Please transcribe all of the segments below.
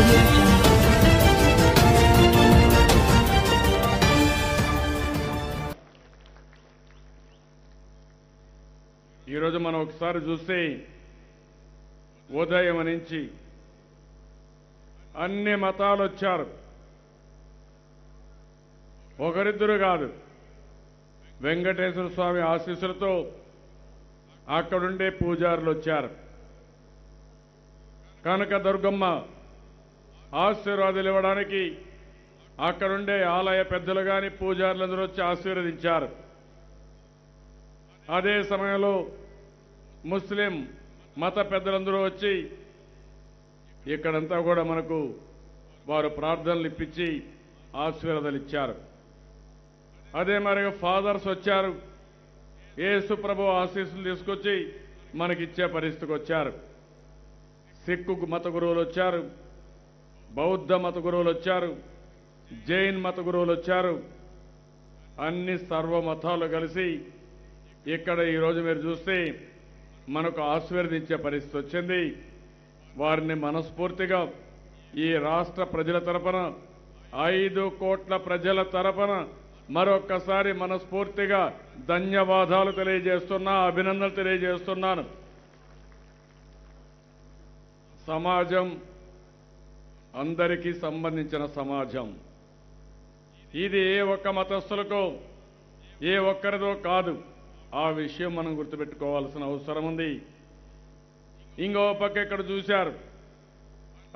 audio jungle. ఈరోజు మనం ఒకసారి చూస్తే ఉదయం నుంచి అన్ని మతాలు వచ్చారు. ఒకరిద్దరు కాదు, వెంకటేశ్వర స్వామి ఆశీస్సులతో అక్కడుండే పూజారులు వచ్చారు. కనకదుర్గమ్మ ఆశీర్వాదాలు ఇవ్వడానికి అక్కడుండే ఆలయ పెద్దలు కానీ పూజారులందరూ వచ్చి ఆశీర్వదించారు. అదే సమయంలో ముస్లిం మత పెద్దలందరూ వచ్చి ఇక్కడంతా కూడా మనకు వారు ప్రార్థనలు ఇప్పించి ఆశీర్వాదాలు ఇచ్చారు. అదే మరి ఫాదర్స్ వచ్చారు, యేసు ప్రభు ఆశీస్సులు తీసుకొచ్చి మనకిచ్చే పరిస్థితికి వచ్చారు. సిక్కు మత గురువులు వచ్చారు, బౌద్ధ మత గురువులు వచ్చారు, జైన్ మత గురువులు వచ్చారు. అన్ని సర్వ మతాలు కలిసి ఇక్కడ ఈరోజు మీరు చూస్తే మనకు ఆశీర్వదించే పరిస్థితి వచ్చింది. వారిని మనస్ఫూర్తిగా ఈ రాష్ట్ర ప్రజల తరపున 5 కోట్ల ప్రజల తరపున మరొక్కసారి మనస్ఫూర్తిగా ధన్యవాదాలు తెలియజేస్తున్నా, అభినందనలు తెలియజేస్తున్నాను. సమాజం అందరికీ సంబంధించిన సమాజం. ఇది ఏ ఒక్క మతస్థులకో ఏ ఒక్కరిదో కాదు. ఆ విషయం మనం గుర్తుపెట్టుకోవాల్సిన అవసరం ఉంది. ఇంకో పక్క ఇక్కడ చూశారు,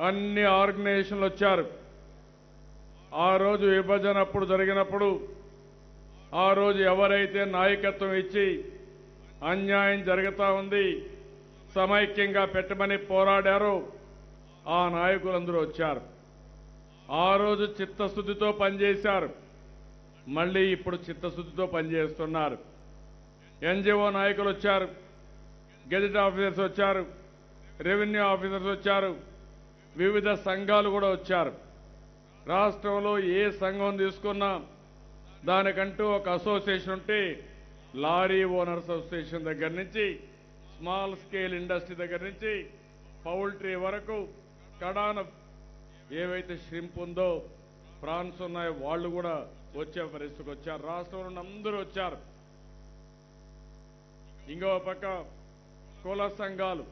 అన్ని ఆర్గనైజేషన్లు వచ్చారు. ఆ రోజు విభజన అప్పుడు జరిగినప్పుడు ఆ రోజు ఎవరైతే నాయకత్వం ఇచ్చి అన్యాయం జరుగుతూ ఉంది, సమైక్యంగా పెట్టమని పోరాడారో ఆ నాయకులందరూ వచ్చారు. ఆ రోజు చిత్తశుద్ధితో పనిచేశారు, మళ్ళీ ఇప్పుడు చిత్తశుద్ధితో పనిచేస్తున్నారు. ఎన్జిఓ నాయకులు వచ్చారు, గెజెట్ ఆఫీసర్స్ వచ్చారు, రెవెన్యూ ఆఫీసర్స్ వచ్చారు, వివిధ సంఘాలు కూడా వచ్చారు. రాష్ట్రంలో ఏ సంఘం తీసుకున్నా దానికంటూ ఒక అసోసియేషన్ ఉంటే లారీ ఓనర్స్ అసోసియేషన్ దగ్గర నుంచి స్మాల్ స్కేల్ ఇండస్ట్రీ దగ్గర నుంచి పౌల్ట్రీ వరకు కడాన ఏవైతే షింప్ ఉందో ప్రాన్స్ ఉన్నాయో వాళ్ళు కూడా వచ్చే పరిస్థితికి వచ్చారు. రాష్ట్రంలో ఉన్న అందరూ వచ్చారు. ఇంకో పక్క కుల సంఘాలు,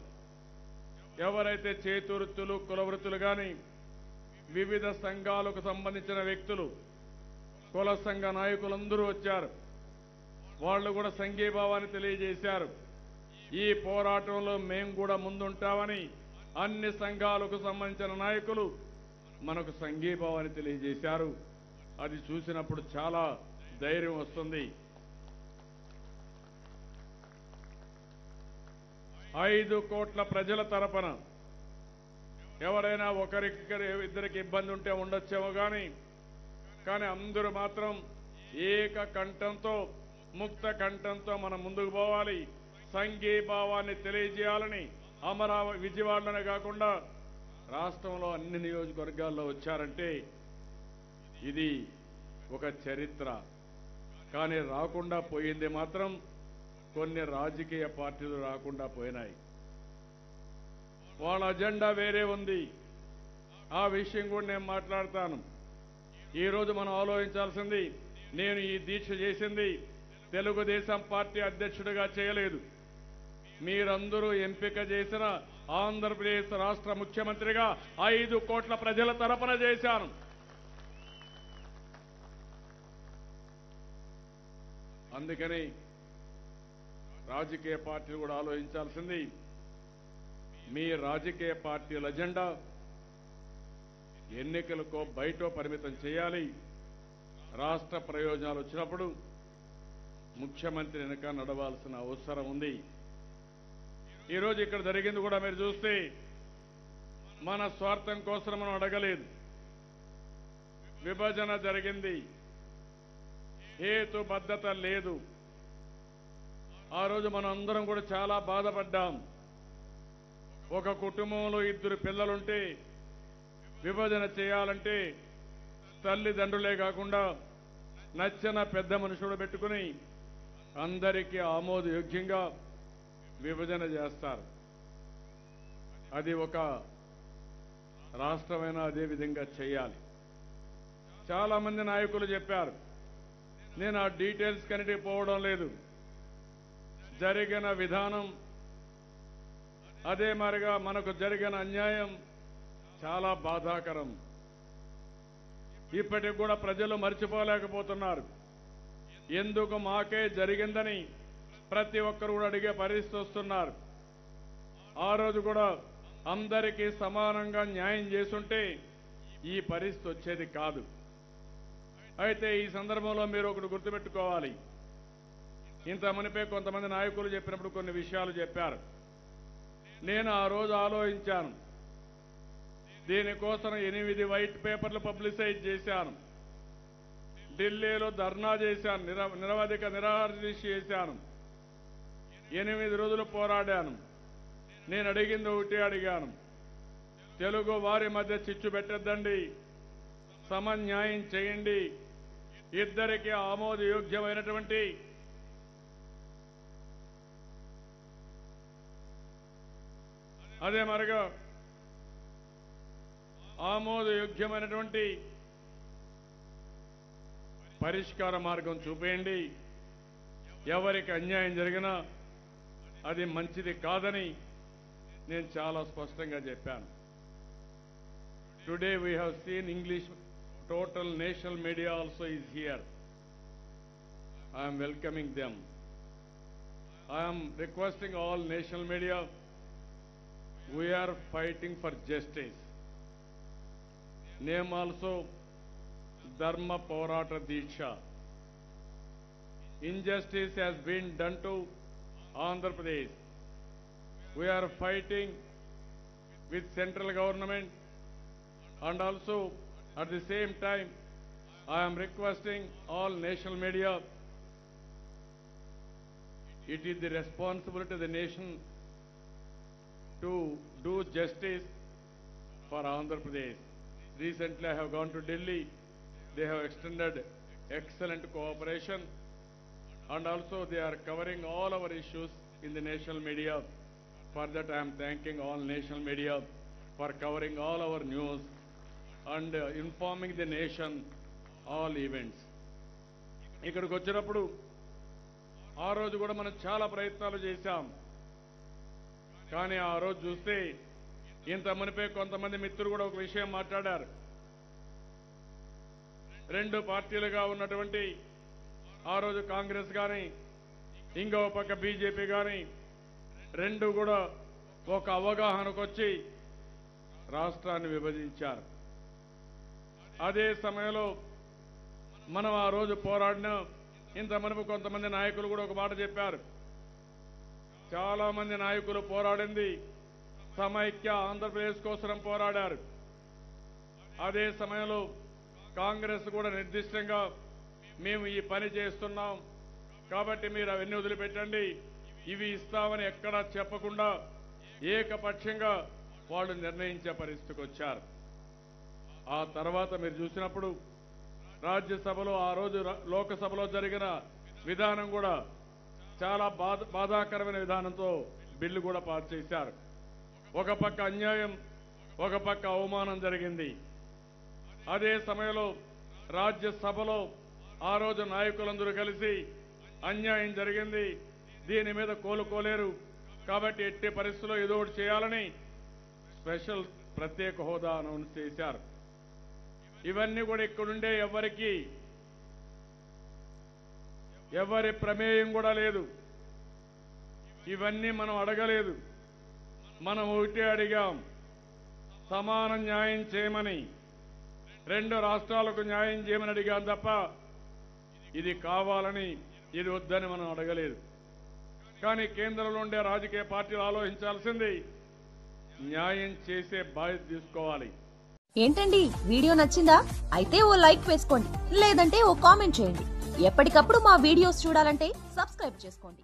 ఎవరైతే చేతివృత్తులు కుల వృత్తులు కానీ వివిధ సంఘాలకు సంబంధించిన వ్యక్తులు, కుల సంఘ నాయకులందరూ వచ్చారు. వాళ్ళు కూడా సంఘీభావాన్ని తెలియజేశారు. ఈ పోరాటంలో మేము కూడా ముందుంటామని అన్ని సంఘాలకు సంబంధించిన నాయకులు మనకు సంఘీభావాన్ని తెలియజేశారు. అది చూసినప్పుడు చాలా ధైర్యం వస్తుంది. 5 కోట్ల ప్రజల తరపున ఎవరైనా ఇద్దరికి ఇబ్బంది ఉంటే ఉండొచ్చేమో కానీ అందరూ మాత్రం ఏక కంఠంతో ముక్త కంఠంతో మనం ముందుకు పోవాలి. సంఘీభావాన్ని తెలియజేయాలని విజయవాడలోనే కాకుండా రాష్ట్రంలో అన్ని నియోజకవర్గాల్లో వచ్చారంటే ఇది ఒక చరిత్ర. కానీ రాకుండా పోయింది మాత్రం కొన్ని రాజకీయ పార్టీలు రాకుండా పోయినాయి. వాళ్ళ అజెండా వేరే ఉంది. ఆ విషయం కూడా నేను మాట్లాడతాను. ఈరోజు మనం ఆలోచించాల్సింది, నేను ఈ దీక్ష చేసింది తెలుగుదేశం పార్టీ అధ్యక్షుడిగా చేయలేదు. మీరందరూ ఎంపిక చేసిన ఆంధ్రప్రదేశ్ రాష్ట్ర ముఖ్యమంత్రిగా 5 కోట్ల ప్రజల తరపున చేశాను. అందుకని రాజకీయ పార్టీలు కూడా ఆలోచించాల్సింది, మీ రాజకీయ పార్టీల అజెండా ఎన్నికలకో బయటో పరిమితం చేయాలి. రాష్ట్ర ప్రయోజనాలు వచ్చినప్పుడు ముఖ్యమంత్రి వెనుక నడవాల్సిన అవసరం ఉంది. ఈరోజు ఇక్కడ జరిగింది కూడా మీరు చూస్తే మన స్వార్థం కోసం మనం అడగలేదు. విభజన జరిగింది, హేతుబద్ధత లేదు. ఆ రోజు మనం అందరం కూడా చాలా బాధపడ్డాం. ఒక కుటుంబంలో 2 పిల్లలుంటే విభజన చేయాలంటే తల్లిదండ్రులే కాకుండా నచ్చిన పెద్ద మనుషుడు పెట్టుకుని అందరికీ ఆమోదయోగ్యంగా విభజన చేస్తారు. అది ఒక రాష్ట్రమైనా అదే విధంగా చేయాలి. చాలా మంది నాయకులు చెప్పారు, నేను ఆ డీటెయిల్స్ కనిటికి పోవడం లేదు. జరిగిన విధానం, అదే మరిగా మనకు జరిగిన అన్యాయం చాలా బాధాకరం. ఇప్పటికి కూడా ప్రజలు మర్చిపోలేకపోతున్నారు. ఎందుకు మాకే జరిగిందని ప్రతి ఒక్కరు కూడా అడిగే పరిస్థితి వస్తున్నారు. ఆ రోజు కూడా అందరికీ సమానంగా న్యాయం చేసుంటే ఈ పరిస్థితి వచ్చేది కాదు. అయితే ఈ సందర్భంలో మీరు ఒకటి గుర్తుపెట్టుకోవాలి. ఇంత మునిపే కొంతమంది నాయకులు చెప్పినప్పుడు కొన్ని విషయాలు చెప్పారు. నేను ఆ రోజు ఆలోచించాను. దీనికోసం 8 వైట్ పేపర్లు పబ్లిసైజ్ చేశాను. ఢిల్లీలో ధర్నా చేశాను, నిరవధిక నిరాహార దీక్ష చేశాను. 8 రోజులు పోరాడాను. నేను అడిగింది ఒకటి అడిగాను, తెలుగు వారి మధ్య చిచ్చు పెట్టద్దండి, సమన్యాయం చేయండి, ఇద్దరికి ఆమోదయోగ్యమైనటువంటి అదే మరిగా ఆమోదయోగ్యమైనటువంటి పరిష్కార మార్గం చూపేయండి. ఎవరికి అన్యాయం జరిగినా అది మంచిది కాదని నేను చాలా స్పష్టంగా చెప్పాను. Today we have seen English total national media also is here. I'm welcoming them. I'm requesting all national media, we are fighting for justice. Name also Dharma Porata Diksha. Injustice has been done to Andhra Pradesh. We are fighting with central government, and also at the same time I am requesting all national media, it is the responsibility of the nation to do justice for Andhra Pradesh. Recently I have gone to Delhi. They have extended excellent cooperation, and also they are covering all our issues in the national media. For that I am thanking all national media for covering all our news and informing the nation all events. ఇక్కడికి వచ్చినప్పుడు ఆ రోజు కూడా మనం చాలా ప్రయత్నాలు చేశాం. కానీ ఆ రోజు చూస్తే ఇంత మునిపే కొంతమంది మిత్రులు కూడా ఒక విషయం మాట్లాడారు. 2 పార్టీలుగా ఉన్నటువంటి ఆ రోజు కాంగ్రెస్ కానీ ఇంకో పక్క బీజేపీ కానీ 2 కూడా ఒక అవగాహనకు వచ్చి రాష్ట్రాన్ని విభజించారు. అదే సమయంలో మనం ఆ రోజు పోరాడిన ఇంత మునుపు కొంతమంది నాయకులు కూడా ఒక మాట చెప్పారు. చాలా మంది నాయకులు పోరాడింది సమైక్య ఆంధ్రప్రదేశ్ కోసం పోరాడారు. అదే సమయంలో కాంగ్రెస్ కూడా నిర్దిష్టంగా మేము ఈ పని చేస్తున్నాం కాబట్టి మీరు అవన్నీ వదిలిపెట్టండి, ఇవి ఇస్తామని ఎక్కడా చెప్పకుండా ఏకపక్షంగా వాళ్ళు నిర్ణయించే పరిస్థితికి వచ్చారు. ఆ తర్వాత మీరు చూసినప్పుడు రాజ్యసభలో ఆ రోజు లోకసభలో జరిగిన విధానం కూడా చాలా బాధాకరమైన విధానంతో బిల్లు కూడా పాస్ చేశారు. ఒక పక్క అన్యాయం, ఒక పక్క అవమానం జరిగింది. అదే సమయంలో రాజ్యసభలో ఆ రోజు నాయకులందరూ కలిసి అన్యాయం జరిగింది, దీని మీద కోలుకోలేరు కాబట్టి ఎట్టి పరిస్థితుల్లో ఏదో ఒకటి చేయాలని స్పెషల్ ప్రత్యేక హోదా అనౌన్స్ చేశారు. ఇవన్నీ కూడా ఇక్కడుండే ఎవరి ప్రమేయం కూడా లేదు. ఇవన్నీ మనం అడగలేదు. మనం ఒకటే అడిగాం, సమాన న్యాయం చేయమని, 2 రాష్ట్రాలకు న్యాయం చేయమని అడిగాం తప్ప ఇది కావాలని ఇది వద్దని మనం అడగలేదు. కానీ కేంద్రంలో ఉండే రాజకీయ పార్టీలు ఆలోచించాల్సింది న్యాయం చేసే బాధ్యత తీసుకోవాలి. ఏంటండి వీడియో నచ్చిందా? అయితే ఓ లైక్ వేసుకోండి, లేదంటే ఓ కామెంట్ చేయండి. ఎప్పటికప్పుడు మా వీడియోస్ చూడాలంటే సబ్స్క్రైబ్ చేసుకోండి.